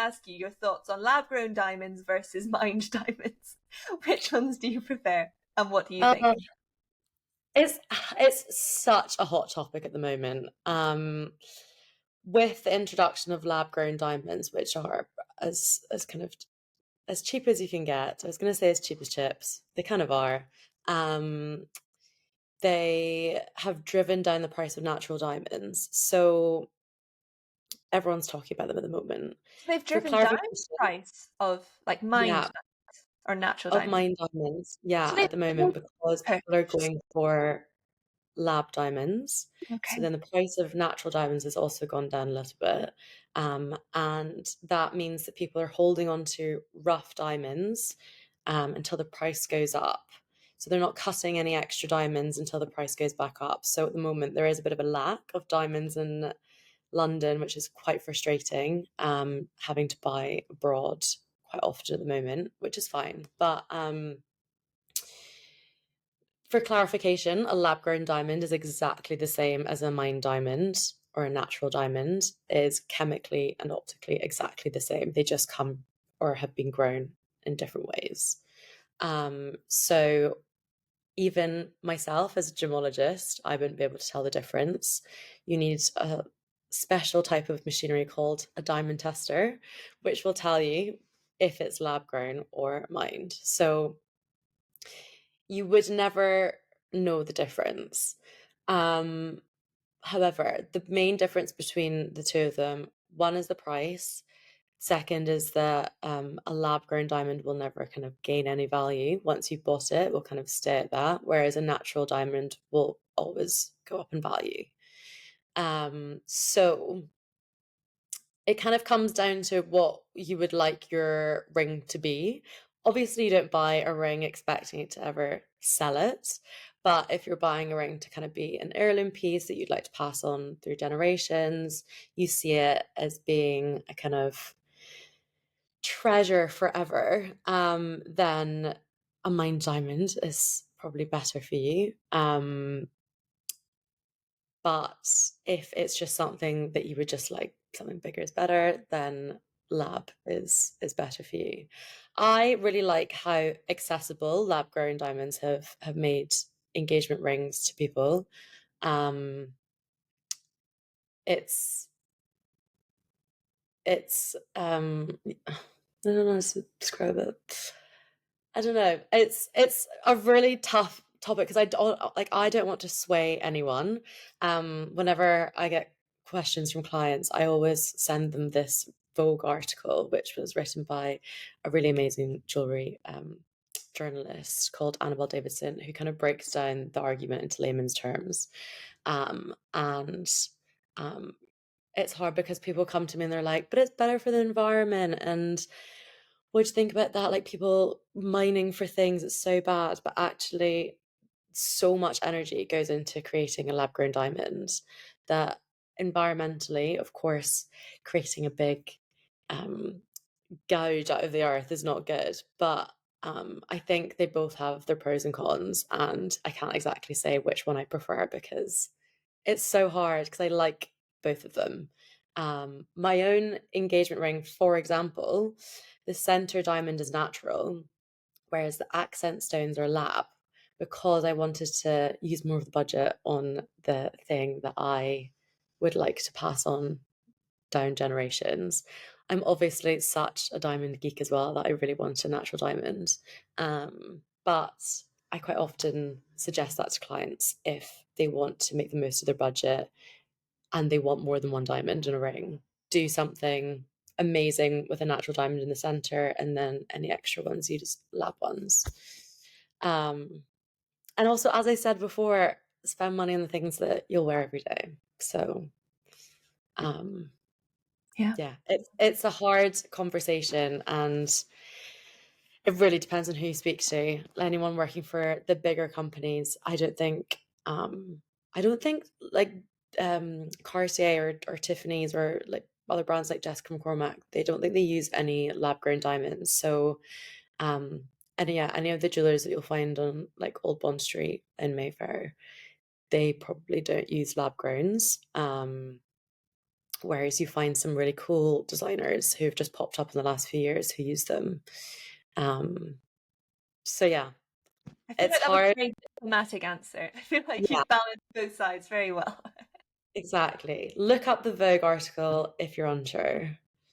ask you your thoughts on lab-grown diamonds versus mined diamonds. Which ones do you prefer, and what do you think? Uh, it's such a hot topic at the moment. With the introduction of lab grown diamonds, which are as kind of as cheap as you can get. I was going to say as cheap as chips. They kind of are. Um, they have driven down the price of natural diamonds. So everyone's talking about them at the moment. So they've For driven down the clarification, price of like mined yeah, diamonds or natural of diamonds. mine diamonds, yeah, So at they've the moment because people are perfect. going for lab diamonds. So Okay. then the price of natural diamonds has also gone down a little bit. And that means that people are holding on to rough diamonds until the price goes up. So they're not cutting any extra diamonds until the price goes back up. So at the moment, there is a bit of a lack of diamonds in London, which is quite frustrating, having to buy abroad quite often at the moment, which is fine. But for clarification, a lab grown diamond is exactly the same as a mined diamond or a natural diamond, is chemically and optically exactly the same. They just come or have been grown in different ways. So even myself as a gemologist, I wouldn't be able to tell the difference. You need a special type of machinery called a diamond tester, which will tell you if it's lab grown or mined. So you would never know the difference. Um, However, the main difference between the two of them, one is the price. Second is that a lab grown diamond will never kind of gain any value. Once you've bought it, it will kind of stay at that, whereas a natural diamond will always go up in value. So it kind of comes down to what you would like your ring to be. Obviously, you don't buy a ring expecting it to ever sell it. But if you're buying a ring to kind of be an heirloom piece that you'd like to pass on through generations, you see it as being a kind of treasure forever, then a mined diamond is probably better for you. But if it's just something that you would just like something bigger is better, then lab is better for you. I really like how accessible lab grown diamonds have made engagement rings to people. Um, it's I don't know how to describe it. I don't know. It's a really tough topic because I don't want to sway anyone. Whenever I get questions from clients, I always send them this Vogue article, which was written by a really amazing jewelry journalist called Annabelle Davidson, who kind of breaks down the argument into layman's terms. And um, it's hard because people come to me and they're like, but it's better for the environment. And what do you think about that? Like people mining for things, it's so bad, but actually, so much energy goes into creating a lab grown diamond that environmentally, of course, creating a big um, gouge out of the earth is not good. But I think they both have their pros and cons, and I can't exactly say which one I prefer because it's so hard because I like both of them. My own engagement ring, for example, the center diamond is natural, whereas the accent stones are lab because I wanted to use more of the budget on the thing that I would like to pass on down generations. I'm obviously such a diamond geek as well that I really want a natural diamond. But I quite often suggest that to clients if they want to make the most of their budget and they want more than one diamond in a ring. Do something amazing with a natural diamond in the center, and then any extra ones, you just lab ones. Um, and also, as I said before, spend money on the things that you'll wear every day. So, um, Yeah. yeah, it's a hard conversation, and it really depends on who you speak to. Anyone working for the bigger companies, I don't think like Cartier or Tiffany's or like other brands like Jessica McCormack, they don't think they use any lab grown diamonds. So um and yeah, any of the jewelers that you'll find on like Old Bond Street in Mayfair, they probably don't use lab growns. whereas you find some really cool designers who've just popped up in the last few years who use them. So yeah, I feel like it's that was a hard. very diplomatic answer. I feel like Yeah, you've balanced both sides very well. exactly. Look up the Vogue article if you're unsure.